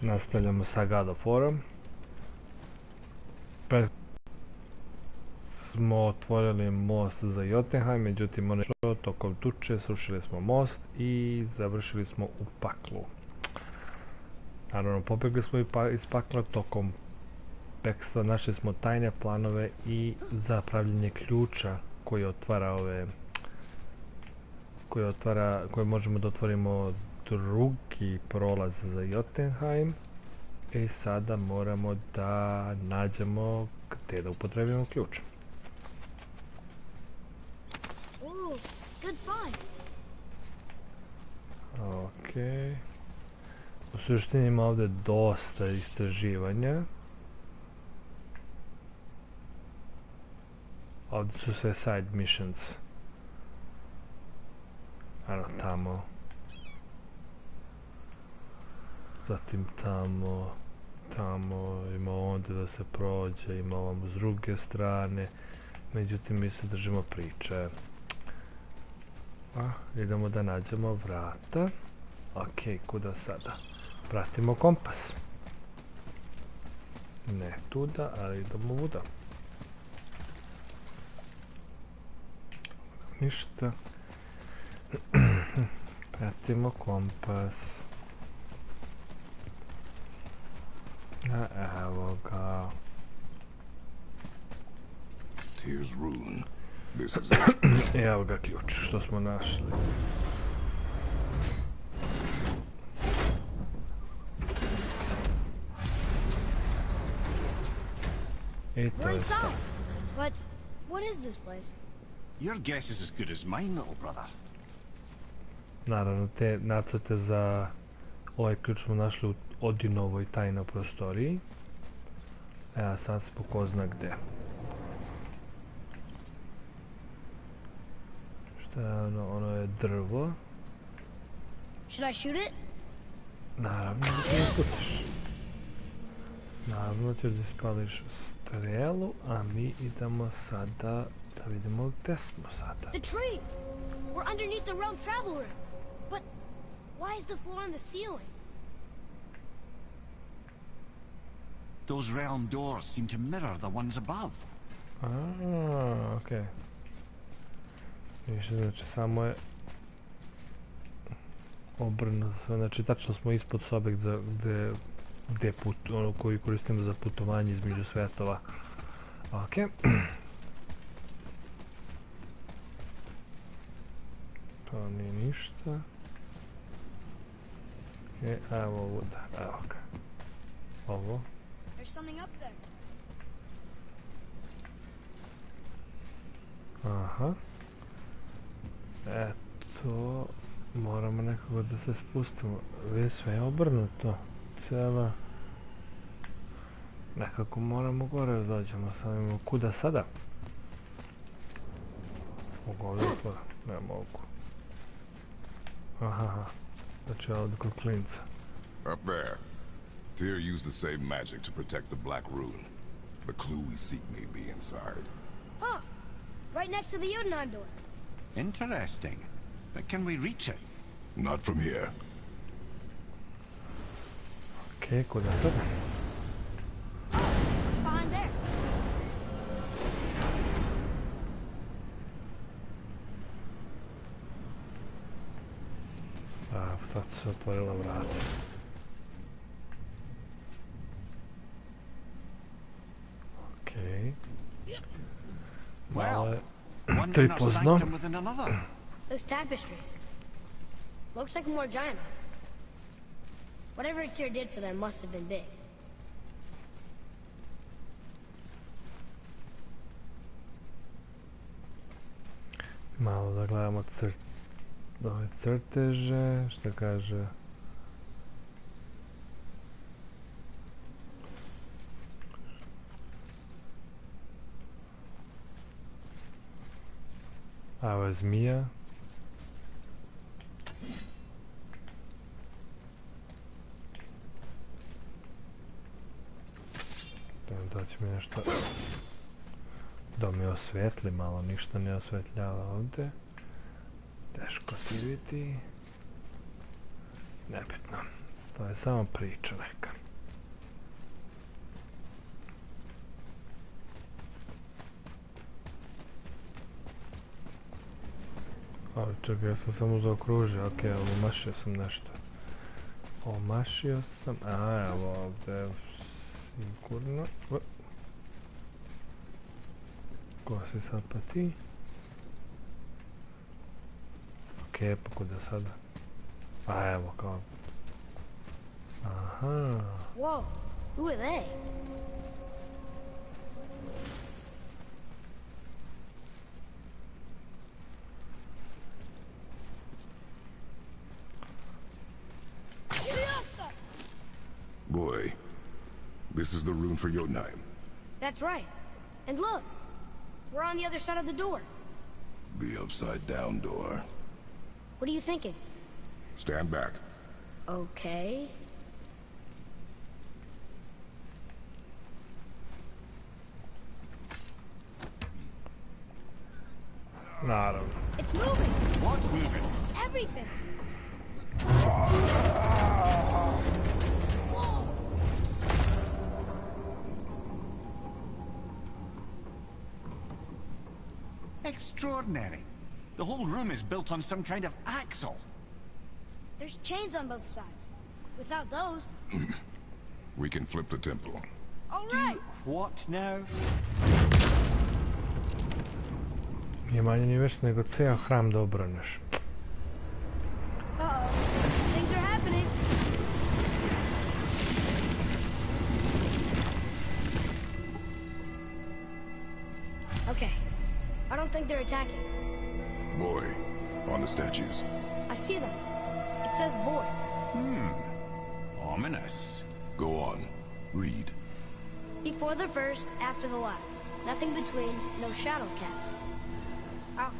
Nastavljamo sa God of Warom. Smo otvorili most za Jotunheim, međutim ono što tokom tuče srušili smo most i završili smo u paklu. Naravno, pobjegli smo iz pakla tokom bekstva, našli smo tajne planove i za pravljenje ključa koji otvara koji možemo da otvorimo drugi prolaz za Jotunheim. I sada moramo da nađemo gdje da upotrebimo ključ. Ok. U suštini ima ovdje dosta istraživanja. Ovdje su sve side missions. Ano, tamo. Zatim tamo ima ovdje da se prođe, ima ovamo s druge strane. Međutim, mi se držimo priče. Idemo da nađemo vrata. Ok, kuda sada? Pratimo kompas. Ne tuda, ali idemo vuda. Ništa. Pratimo kompas. Evo ga. Evo ga ključ što smo našli. I to je to. But what is this place? Your guess is as good as mine, little brother. Naravno, te nacrte za ovaj ključ smo našli u Odinovoj tajnoj prostoriji. Evo sad smo ko zna gde. Šta je ono? Ono je drvo. Should I shoot it? Naravno da ti ne putiš. Naravno ćeš da ispališ strelu, a mi idemo sada da vidimo gde smo sada. The tree! We're underneath the realm travel room. But why is the floor on the ceiling? Those realm doors seem to mirror the ones above. Okej. Više, znači samo je obrnuto, znači tačno smo ispod sobe koju koristimo za putovanje između svetova. Okej. To nije ništa. Evo ovuda, evo ga. Ovo. Aha. Eto, moramo nekako da se spustimo. Vidi, sve je obrnuto. Cijela. Nekako moramo gore da dođemo. Samo imamo kuda sada? Mogu ovdje pa ne mogu. Aha. Znači ovdje kod klinca. Up there. Tyr used the same magic to protect the Black Rune. The clue we seek may be inside. Huh. Right next to the Jotunheim door. Interesting. But can we reach it? Not from here. Okay, kuda sada? What's behind there? Sad se otvorila vrata. Okej. Malo je tripozno. Those tapestries. Looks like more giant. Whatever Tyr did for them must have been big. Malo da gledamo ove crteže, šta kaže. A ovo je zmija. Da će mi nešto da mi osvetli malo, ništa ne osvetljava ovdje. Teško ti vidi. Nebitno. To je samo priča neka. Ali čekaj, ja sam samo zaokružio, okej, ali omašio sam nešto. Omašio sam, evo ovdje, sigurno. Ko si sad pa ti? Okej, pa kuda sada? A evo kao. Aha. Whoa, who are they? Boy, this is the rune for Jotunheim. That's right. And look, we're on the other side of the door. The upside-down door. What are you thinking? Stand back. Okay. Naravno. It's moving! What's moving? Everything! Extraordinary. The whole room is built on some kind of axle. There's chains on both sides. Without those... We can flip the temple. All right! What now? Nije manje ni više nego ceo hram da obraniš. Uh-oh. Things are happening. Okay. I don't think they're attacking. Boy, on the statues. I see them. It says void. Ominous. Go on. Read. Before the first, after the last. Nothing between, no shadow cast. Alpha.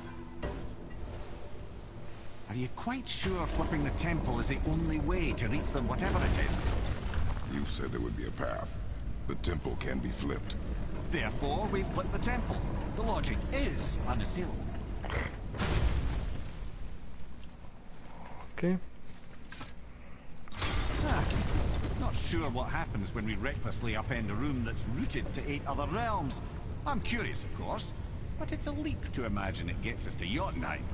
Are you quite sure flipping the temple is the only way to reach them, whatever it is? You said there would be a path. The temple can be flipped. Therefore, we've flipped the temple. The logic is unassailable. Okay. Not sure what happens when we recklessly upend a room that's rooted to 8 other realms. I'm curious, of course, but it's a leap to imagine it gets us to Jotunheim.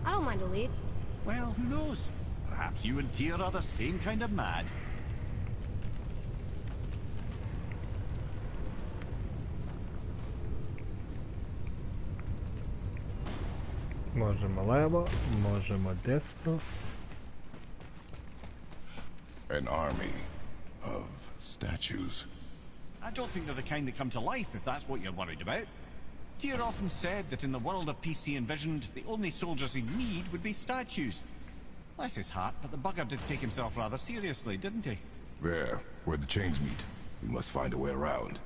I don't mind a leap. Well, who knows? Perhaps you and Tyr are the same kind of mad. Možemo levo, možemo desno. An army of statues. I don't think they're the kind that come to life, if that's what you're worried about. Tyr often said that in the world of peace he envisioned, the only soldiers he'd need would be statues. Bless his heart, but the bugger did take himself rather seriously, didn't he? There, where the chains meet. We must find a way around.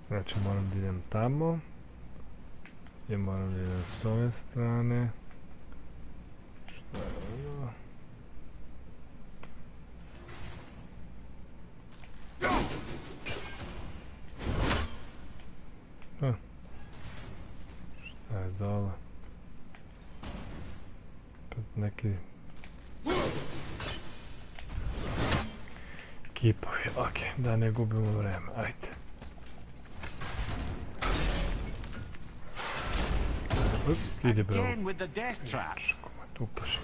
Znači moram da idem tamo. I moram da idem s ove strane. Šta je ovo? Šta je dole? Opet neki kipovi, ok, da ne gubimo vreme, ajde. Ide bro. Again with the death traps. Tupaš.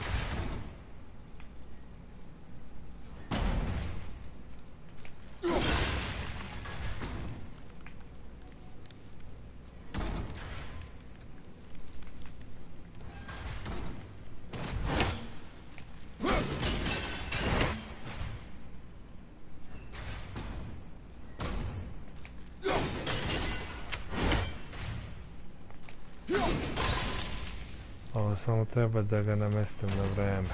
Ovo samo treba da ga namestim na vreme.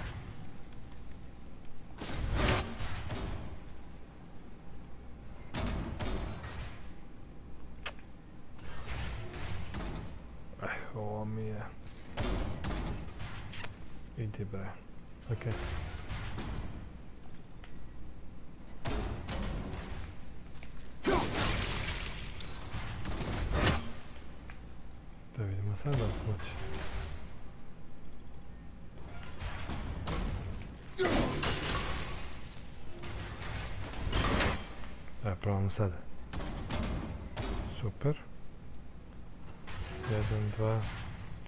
Ovo mi je... Idi bre. Okej. Da vidimo sada hoće. Probamo sada. Super. 1, 2,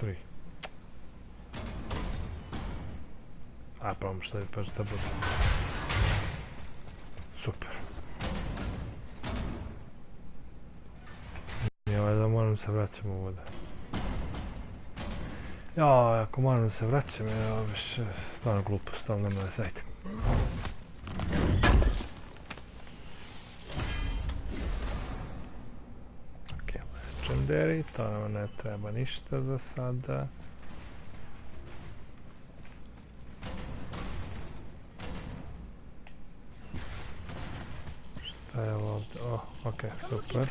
3. A promašaj, pa šta bude. Super. Nije ovaj da moram se vraćam u vode. Jao, ako moram da se vraćam, je više stvarno glupost, ali nema da sajte. Ok, legendary, to nam ne treba ništa za sada. Šta je ovo ovdje? Oh, ok, super.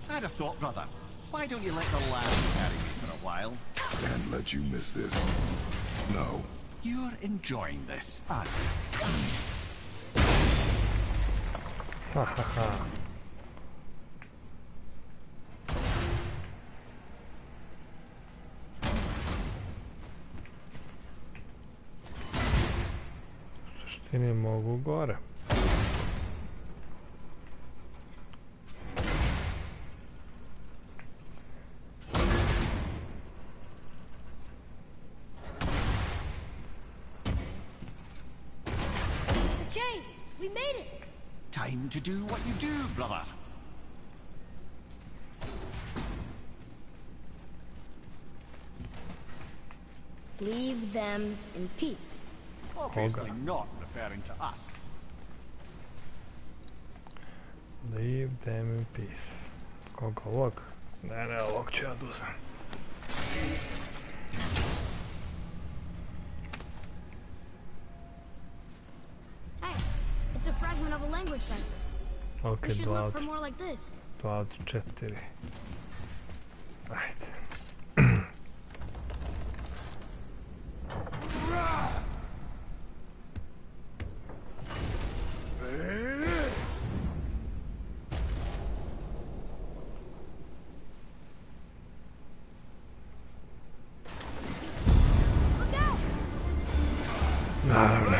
I'd have thought, brother, why don't you let the lad carry me for a while? Can't let you miss this. No. You're enjoying this, aren't you? Ha ha ha. U suštini mogu gore. We made it! Time to do what you do, brother. Leave them in peace. Obviously not referring to us. Leave them in peace. Koga ovog? Ne, ovog ću ja da uzmem. It's a fragment of a language cipher. Ok, We should look for more like this. 2 od 4. Ajde. Naravno.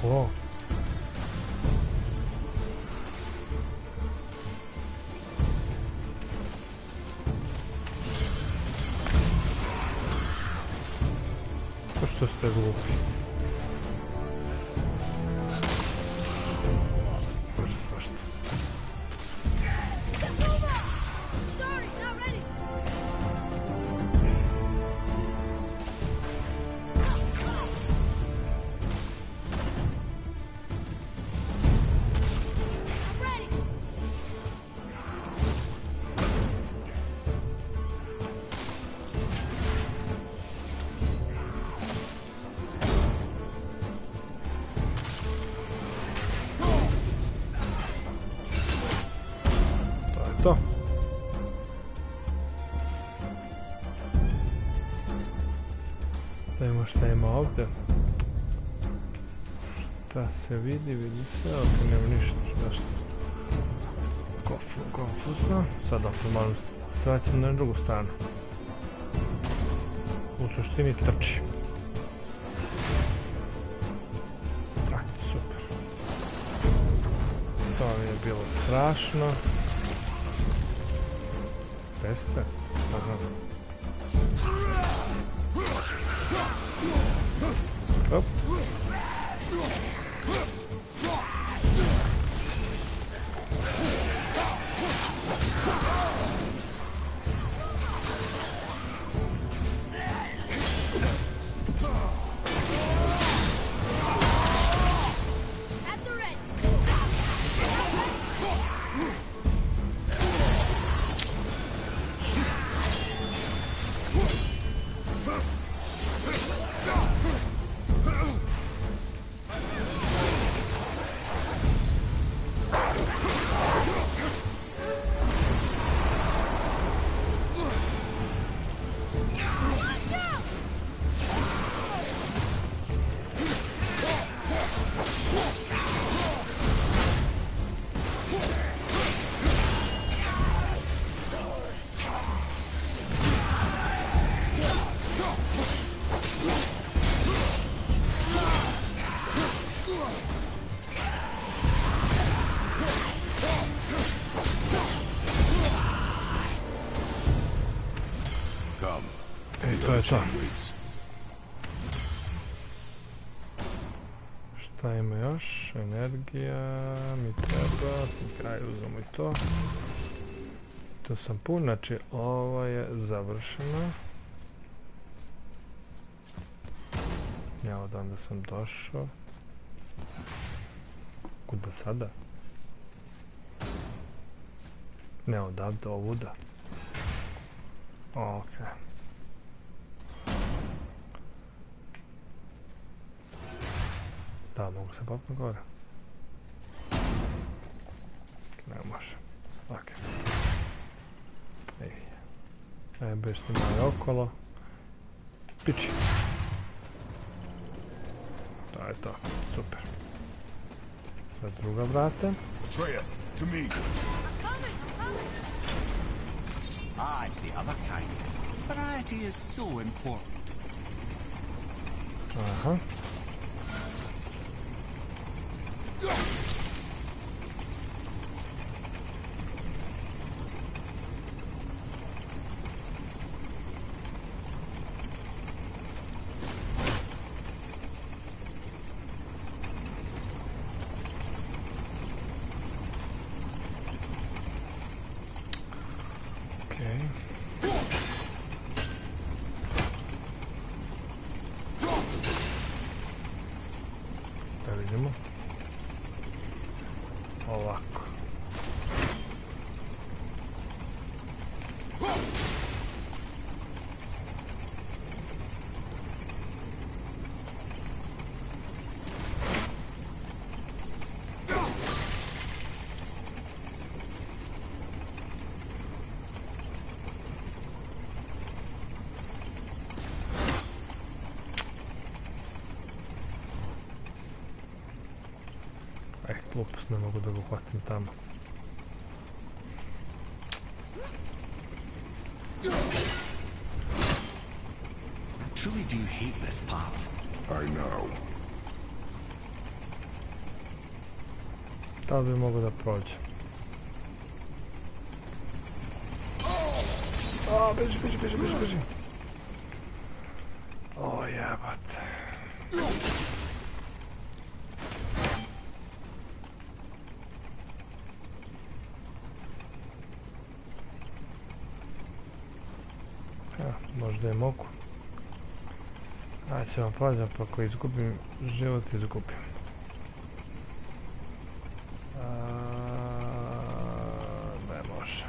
Wow. Što ste glupi? Može svašta. Sorry, not ready. To. Dajmo šta ima ovdje. Šta se vidi, vidi se, ovdje nema ništa, nešto. Konfuzno. Sad opet malo se vraćam na drugu stranu. U suštini trči. Super. To mi je bilo strašno. Peste? Aha. Hop. At to je to. Šta ima još? Energija mi treba. Kraj uzmemo i to. To sam pun, znači ovo je završeno. Ja odavde sam došao. Kuda sada? Ne odavde, ovuda. Okej. Da, mogu se popnuti gore. Ne može. Okej. Ej. Bez snimaju okolo. Piči. To je to. Super. Sad druga vrata. Atreus, to me. Ah, it's the other kind. Variety is so important. Aha. Ovako. Glupost, ne mogu da ga uhvatim tamo. Truly do you hate this part? I know. Da li bi mogu da prođem? O, beži, beži, beži, beži, beži. O, jebate. Možda je mogu. Ajde ćemo prođem, pa ako izgubim život, izgubim. Ne može.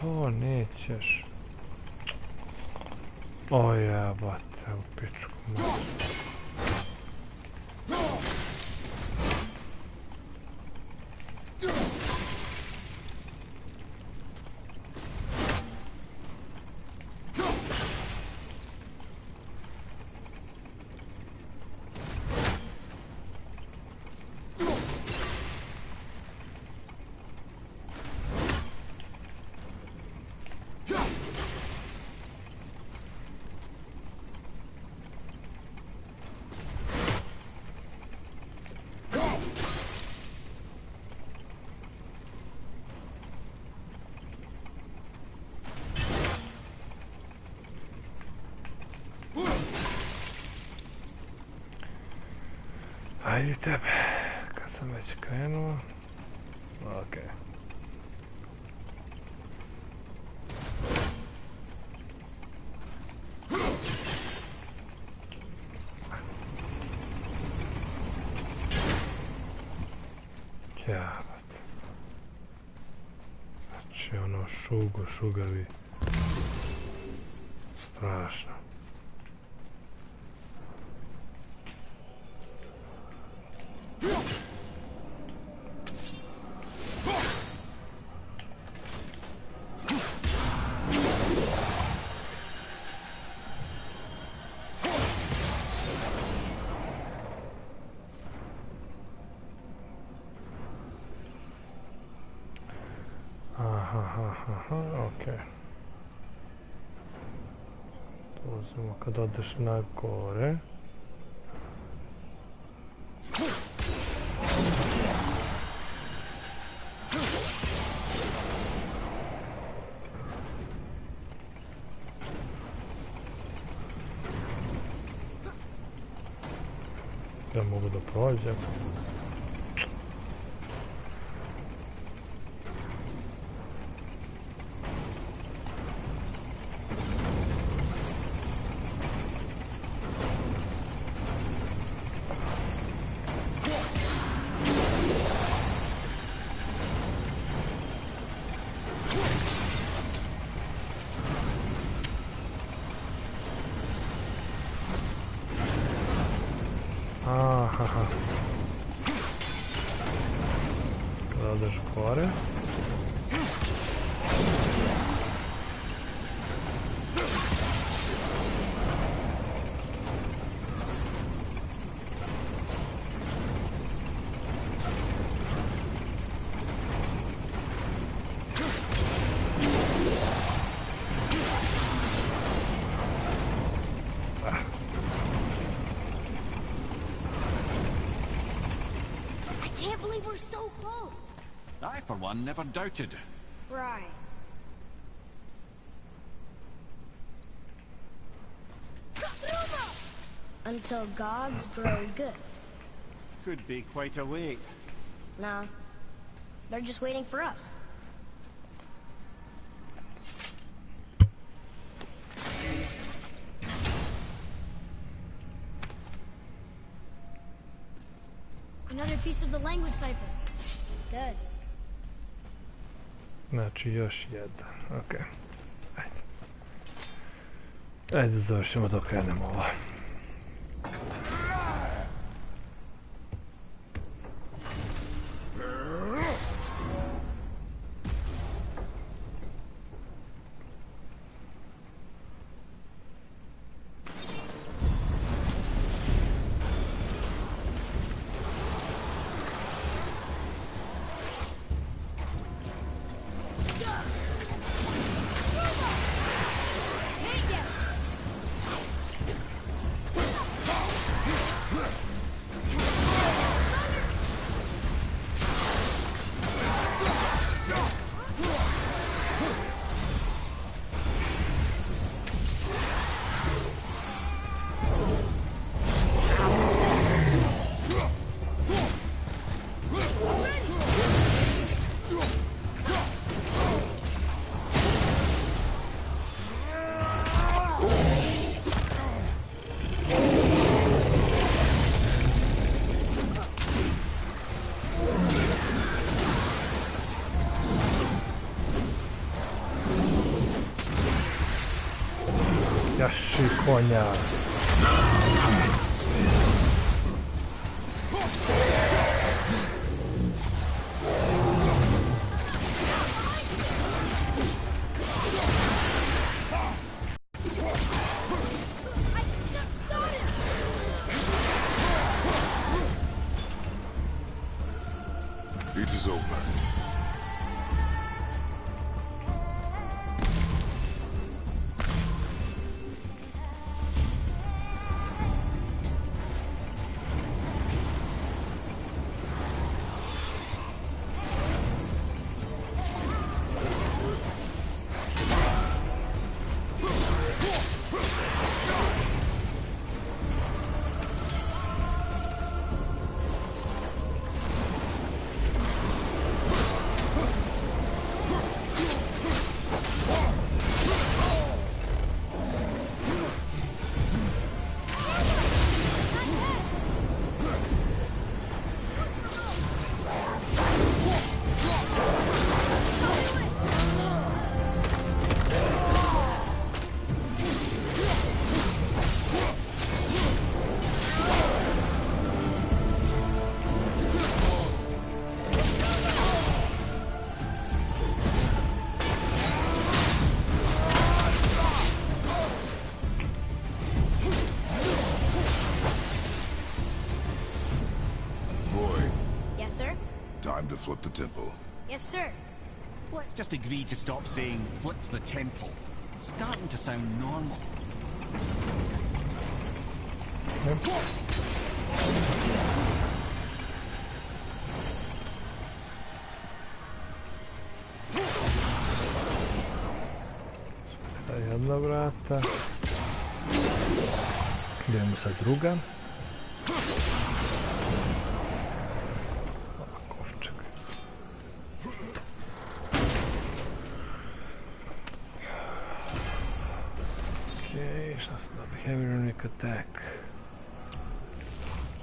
To nećeš. O jebate, u pičku. Ajde tebe, kad sam već krenuo. Okej. Jabat. Znači ono šugavi. Strašno. okej. To uzmemo kad odeš na gore. Ja mogu da prođem. Aha. Kada odeš gore. We're so close. I, for one, never doubted. Right. Until gods grow good. Could be quite a wait. Nah. They're just waiting for us. Another piece of the language cipher. Good. Znači još jedan, okej. Ajde. Ajde završimo dok krenemo ovo. Jaši konja. It is over. Yes, sir? Time to flip the temple. Yes, sir. Let's just agree to stop saying flip the temple. It's starting to sound normal. Jedna vrata. Idemo sa druga. Kovčeg. Okej, šta sam dobio? Heavy runic attack.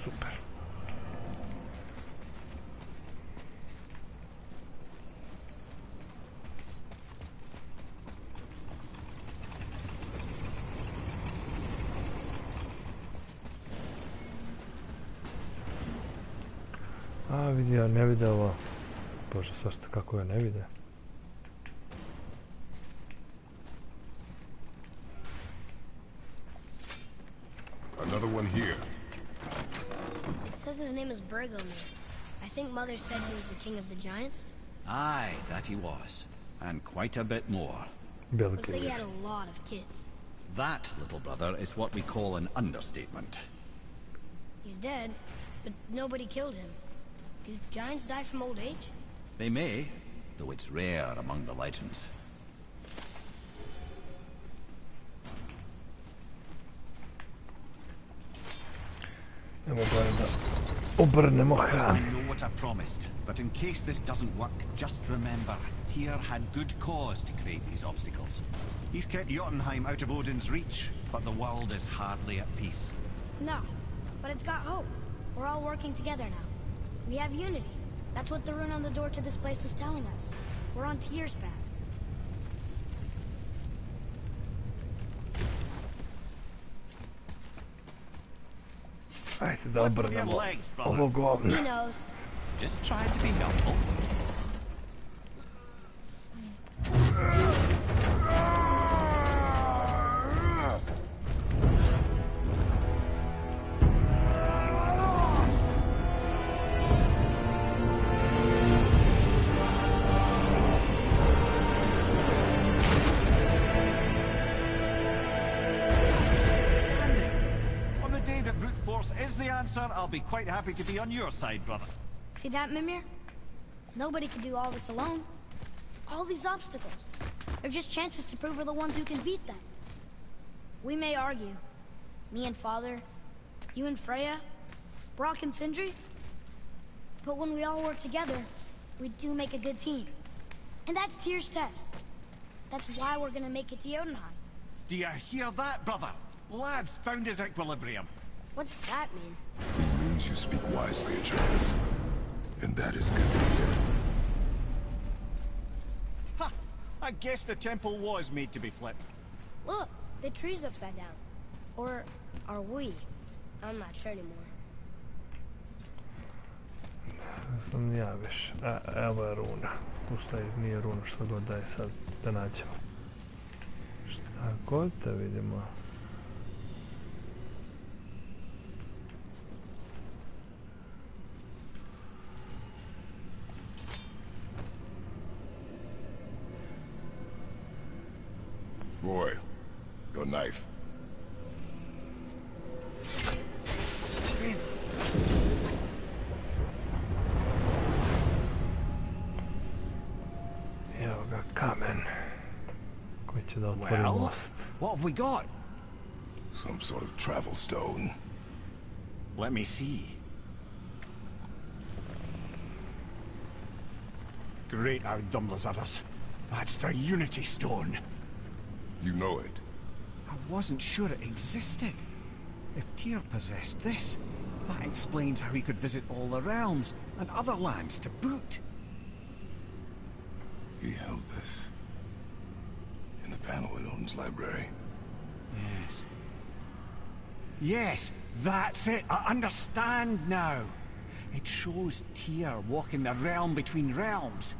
Super. A vidi, ja ne vide ovo. Bože, svašta kako ja ne vide. Another one here. It says his name is Bergomir. I think Mother said he was the king of the giants. Aye, that he was. And quite a bit more. Looks like he had a lot of kids. That, little brother, is what we call an understatement. He's dead, but nobody killed him. Do giants die from old age? They may, though it's rare among the legends. Evo gledam da obrnemo I hranu. know what I promised, but in case this doesn't work, just remember, Tyr had good cause to create these obstacles. He's kept Jotunheim out of Odin's reach, but the world is hardly at peace. No, but it's got hope. We're all working together now. We have unity. That's what the rune on the door to this place was telling us. We're on Tyr's path. Ajde da obrnemo ovo govno. He knows. Just trying to be helpful. I'll be quite happy to be on your side, brother. See that, Mimir? Nobody can do all this alone. All these obstacles. They're just chances to prove we're the ones who can beat them. We may argue. Me and Father, you and Freya, Brock and Sindri. But when we all work together, we do make a good team. And that's Tyr's test. That's why we're gonna make it to Jotunheim. Do you hear that, brother? Lad found his equilibrium. What's that mean? It means you speak wisely, Atreus. And that is good to hear. Ha! I guess the temple was made to be flipped. Look, the tree's upside down. Or are we? I'm not sure anymore. Sam ja više. Evo je runa. Ustaje, nije runa, što god da je sad da nađemo. Šta god da vidimo. Boy, your knife. Evo ga kamen koji će da otvori most. What have we got? Some sort of travel stone. Let me see. Great Outdumblers. That's the Unity Stone. You know it. I wasn't sure it existed. If Tyr possessed this, that explains how he could visit all the realms and other lands to boot. He held this in the panel in Odin's library. Yes. Yes, that's it. I understand now. It shows Tyr walking the realm between realms.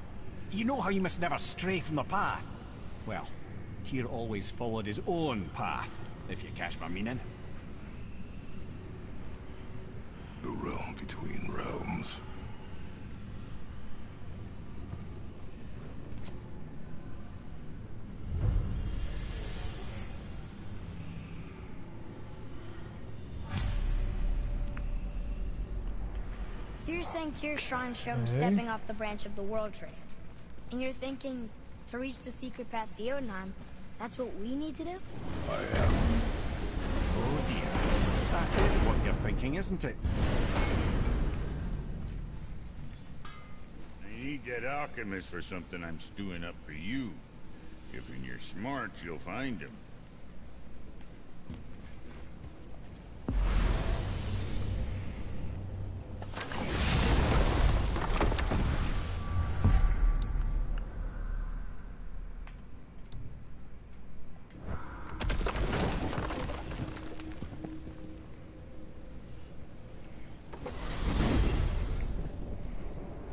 You know how you must never stray from the path? Well, Tyr always followed his own path, if you catch my meaning. The realm between realms. So you're saying Tyr's shrine showed him stepping off the branch of the World Tree. And you're thinking, to reach the secret path to Jotunheim, that's what we need to do? I am. Oh dear. That is what you're thinking, isn't it? I need that alchemist for something I'm stewing up for you. If in your smarts, you'll find him.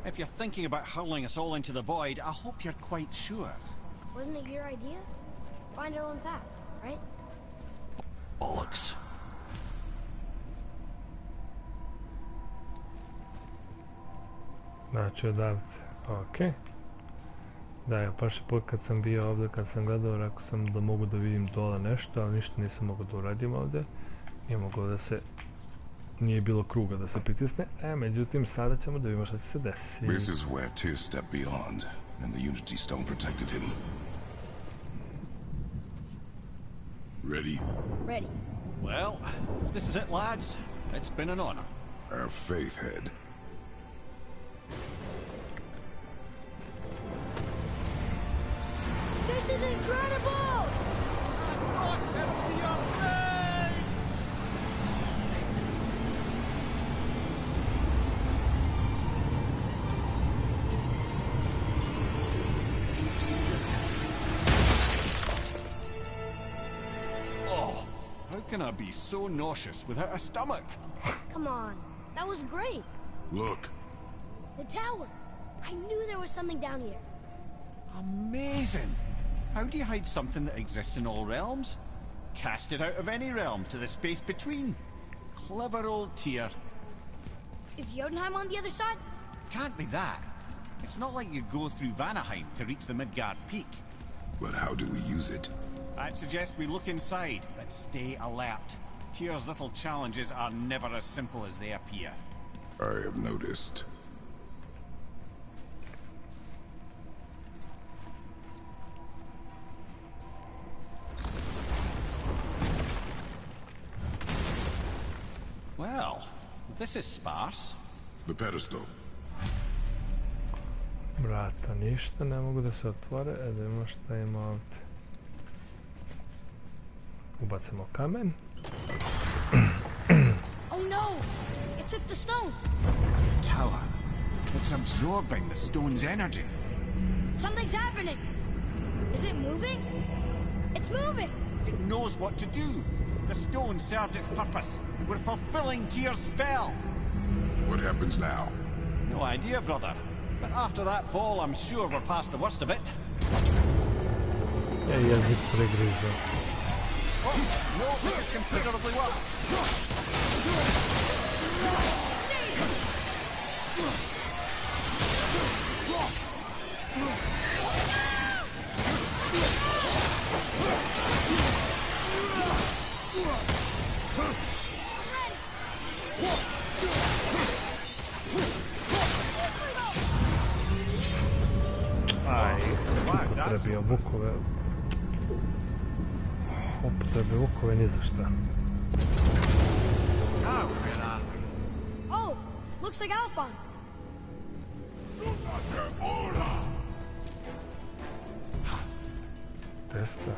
If you're thinking about hurling us all into the void, I hope you're quite sure. Wasn't it your idea? Find our own path, right? Bollocks. Znači odavde, okej. Da, ja prošli put kad sam bio ovdje, kad sam gledao, rekao sam da mogu da vidim dole nešto, ali ništa nisam mogao da uradim ovdje. Nije moglo da se... Nije bilo kruga da se pritisne, međutim sada ćemo da vidimo šta će se desiti. This is where Tyr stepped beyond, and the Unity Stone protected him. Ready? Ready. Well, if this is it, lads, it's been an honor. Our faith head. This is incredible! How can I be so nauseous without a stomach? Come on, that was great. Look. The tower. I knew there was something down here. Amazing! How do you hide something that exists in all realms? Cast it out of any realm to the space between. Clever old Tyr. Is Jotunheim on the other side? Can't be that. It's not like you go through Vanaheim to reach the Midgard Peak. But how do we use it? I'd suggest we look inside, but stay alert. Tyr's little challenges are never as simple as they appear. I have noticed. Well, this is sparse. The pedestal. Vrata ništa, ne mogu da se otvore, da vidimo šta ima ovdje. Ubacimo kamen. Oh no! It took the stone! Tower. It's absorbing the stone's energy. Something's happening! Is it moving? It's moving! It knows what to do. The stone served its purpose. We're fulfilling Tyr's spell. What happens now? No idea, brother. But after that fall, I'm sure we're past the worst of it. Jezik pregrizao. Oh, no, this is considerably worse. Upotrebio vukove. Upotrebio vukove ni za šta. Oh! Looks like Alphon! Testa.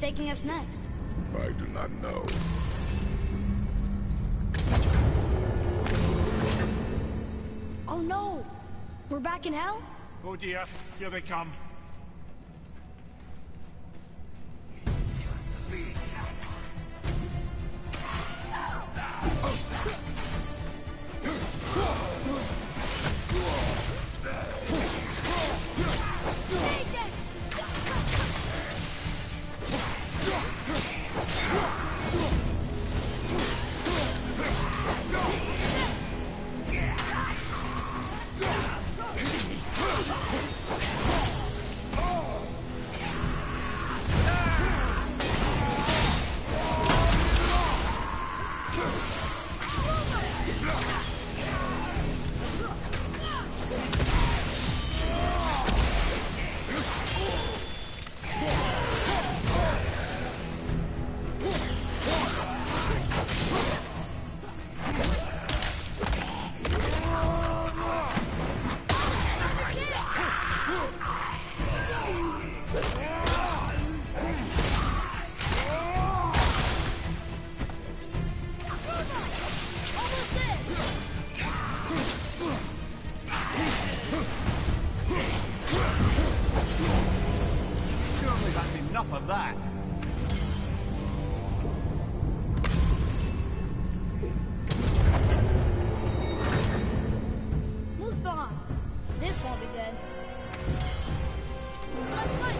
taking us next? I do not know. Oh no! We're back in hell? Oh dear, here they come. Enough of that. Muspelheim. This won't be good. Left leg.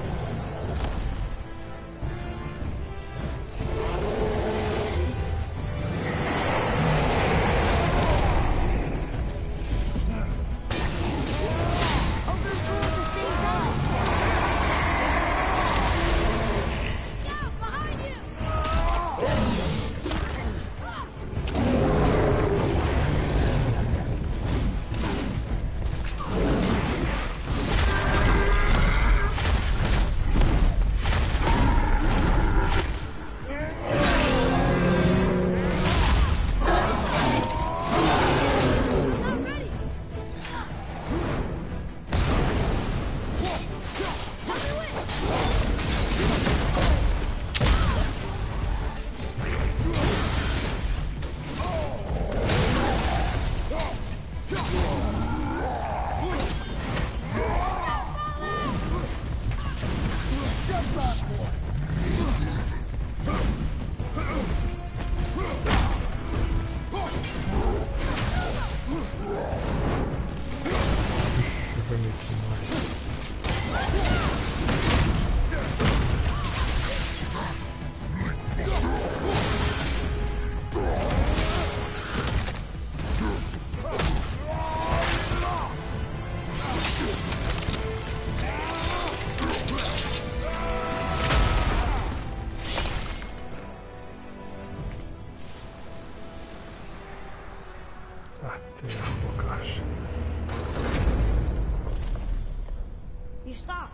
You stopped.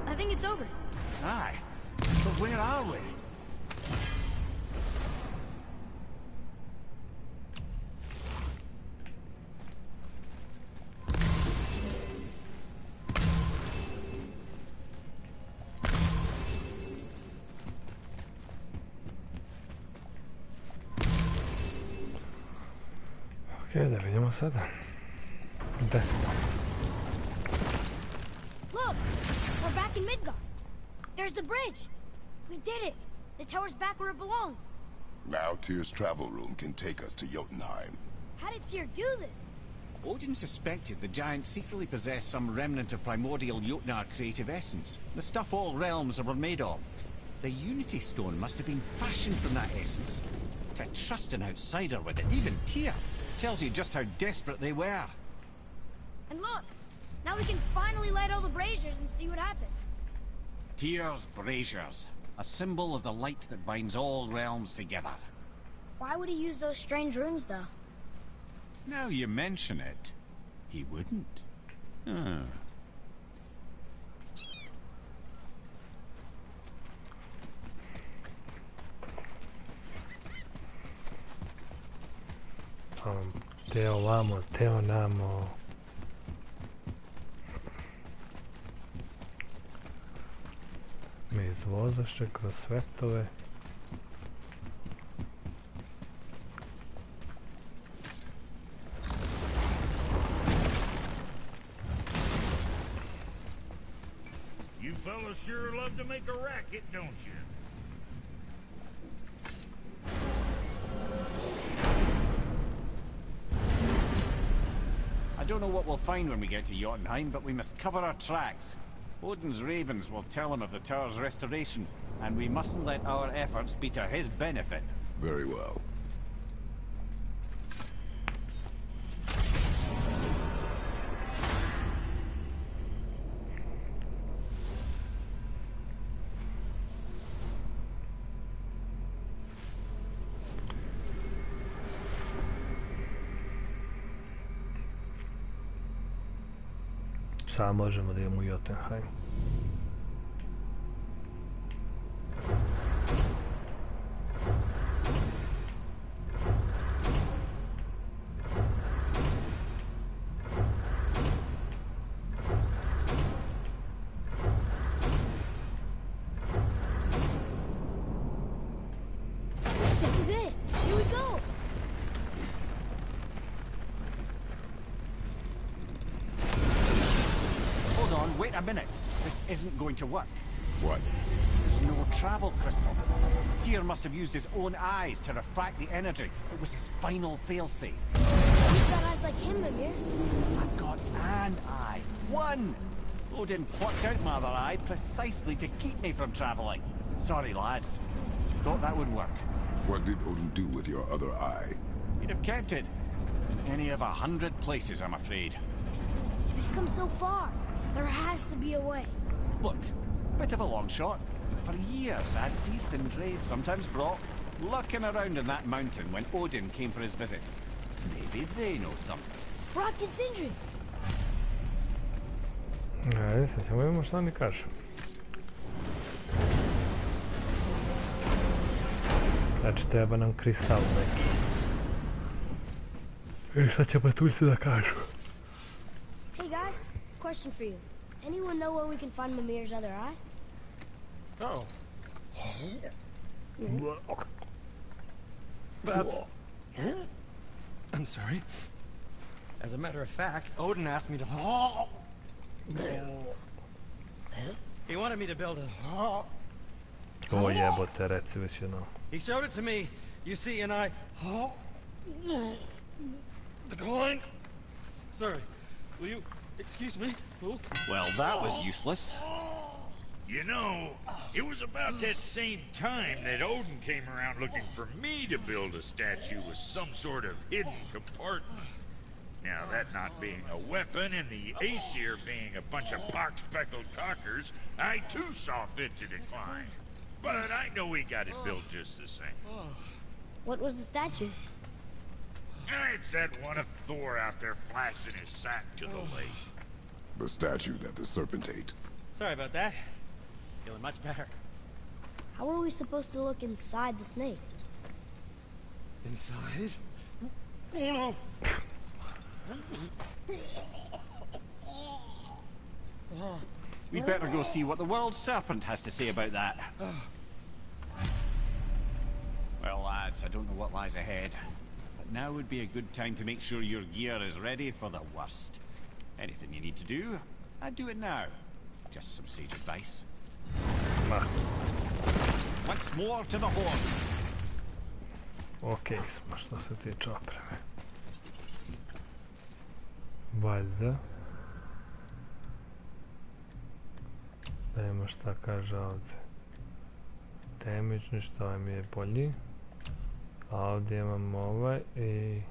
I think it's over. Aye. But where are we? Ok, da vidimo sada. 10. Look! We're back in Midgard. There's the bridge. We did it. The tower's back where it belongs. Now Tyr's travel room can take us to Jotunheim. How did Tyr do this? Odin suspected the giants secretly possessed some remnant of primordial Jotnar creative essence, the stuff all realms were made of. The Unity Stone must have been fashioned from that essence. To trust an outsider with it, even Tyr, tells you just how desperate they were. And look! Now we can finally light all the braziers and see what happens. Tyr's braziers, a symbol of the light that binds all realms together. Why would he use those strange runes, though? Now you mention it, he wouldn't. Teo vamo, Teo namo. vozaše kroz svetove. You fellas sure love to make a racket, don't you? I don't know what we'll find when we get to Jotunheim, but we must cover our tracks. Odin's ravens will tell him of the tower's restoration, and we mustn't let our efforts be to his benefit. Very well. Sad možemo da idemo u Jotunheim. This is it. Here we go. Hold on, wait a minute. This isn't going to work. What? There's no travel crystal. Tyr must have used his own eyes to refract the energy. It was his final failsafe. You've got eyes like him, Mimir. I've got an eye. One! Odin plucked out my other eye precisely to keep me from traveling. Sorry, lads. Thought that would work. What did Odin do with your other eye? He'd have kept it. In any of 100 places, I'm afraid. We've come so far. There has to be a way. Look, bit of a long shot. For years, I'd see Sindri, sometimes Brock, lurking around in that mountain when Odin came for his visits. Maybe they know something. Brock and Sindri. Ajde, sad ćemo vidimo šta mi kažu. Znači, treba nam kristal neki. I šta će patuljci da kažu? Hey guys, question for you. Anyone know where we can find Mimir's other eye? Oh. That's... I'm sorry. As a matter of fact, Odin asked me to... He wanted me to build a... O jebote, reci već jedno. He showed it to me, you see, and I... Decline. Sorry. Will you excuse me? Ooh. Well, that was useless. You know, it was about that same time that Odin came around looking for me to build a statue with some sort of hidden compartment. Now, that not being a weapon and the Aesir being a bunch of pock-speckled cockers, I too saw fit to decline. But I know we got it built just the same. What was the statue? It's that one of Thor out there flashing his sack to the lake. The statue that the serpent ate. Sorry about that. Feeling much better. How are we supposed to look inside the snake? Inside? Oh no! We'd better go see what the world serpent has to say about that. Well, lads, I don't know what lies ahead, but now would be a good time to make sure your gear is ready for the worst. Anything you need to do, I'd do it now. Just some sage advice. Ma, Once more to the horn. okej smo što se tiče opreme. Valjda. Da imamo šta kaže ovdje. Damage, što ovaj mi je bolji. A ovdje imamo ovaj i...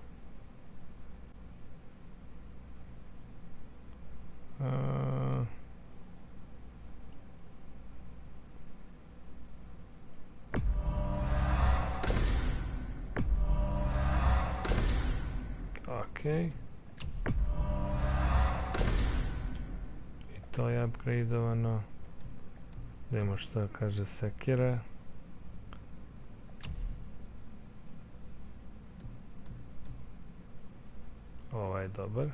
Okej. I to je upgradeovano. Da imamo što kaže sekira. Ovaj je dobar.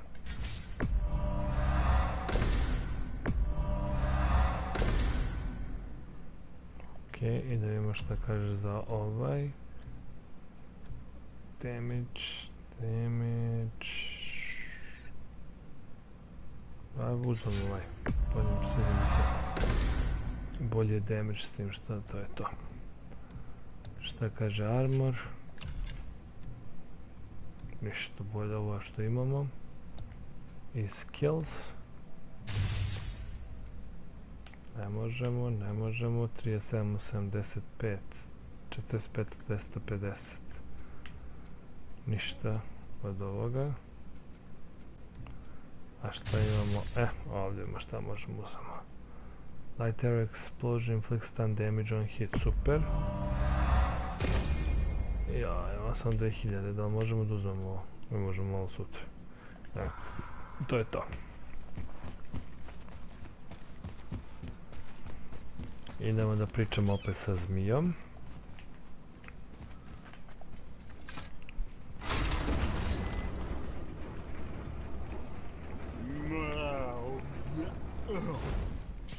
I da vidimo šta kaže za ovaj. Damage. Uzmem ovaj. Bolje damage s tim što to je to. Šta kaže armor? Ništa bolje ovo što imamo. I skills. Ne možemo. 37, 85, 45, 250. Ništa od ovoga. A šta imamo? Ovdje ima šta možemo uzmemo. Light arrow explosion inflicts stun damage on hit. Super. Ja, imam sam 2000, da li možemo da uzmemo ovo? Mi možemo malo sutra. To je to. Idemo da pričamo opet sa zmijom.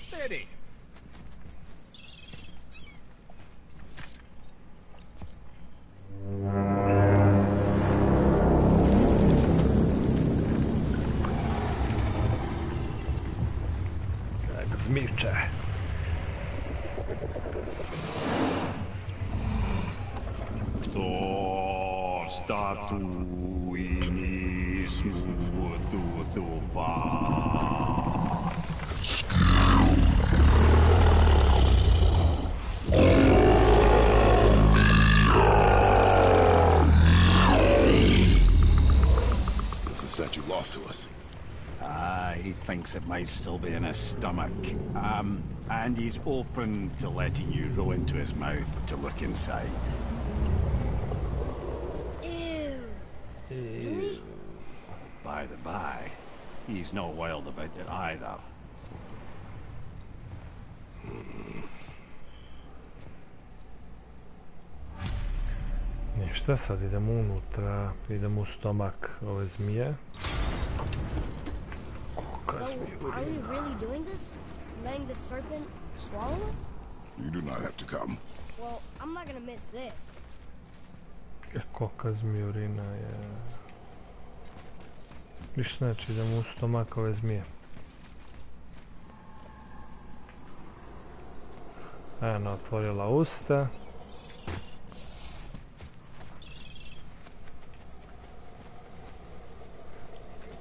Steady. Zmiče. Kto statu i nismu tutufa. Is the statue lost to us? He thinks it might still be in his stomach. And he's open to letting you row into his mouth to look inside. Ew. Really? By the by, he's not wild about it either. Ništa, sad idemo unutra, idemo u stomak ove zmije. So, are we really doing this? Letting the serpent swallow us? You do not have to come. Well, I'm not gonna miss this. Koka zmijurina je... Ništa, znači idemo u stomak ove zmije. Eno, otvorila usta.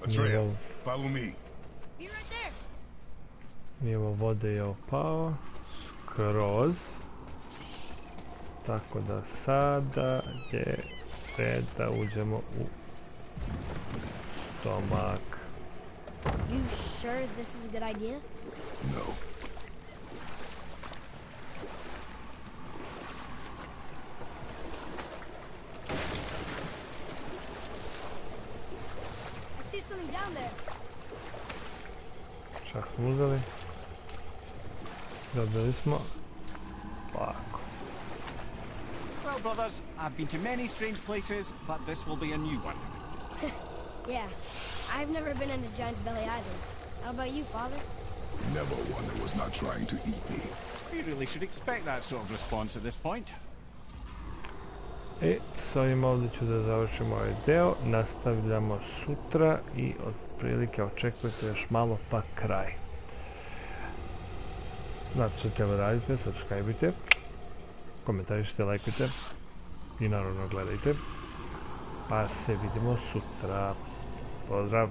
Atreus, follow me. Be right there. Nivo vode je opao. Skroz. Tako da sada je red da uđemo u stomak. You sure this is a good idea? No. I see something down there. Čak smo uzeli. Dobili smo. Lako. Well, brothers, I've been to many strange places, but this will be a new one. Yeah, I've never been in a giant's belly either. How about you, Father? Never one that was not trying to eat me. We really should expect that sort of response at this point. I s ovim ovdje ću da završimo ovaj deo. Nastavljamo sutra i otprilike očekujete još malo pa kraj. Znate što treba radite, subscribe-ite, komentarišite, lajkujte i naravno gledajte. Pa se vidimo sutra. Pozdrav!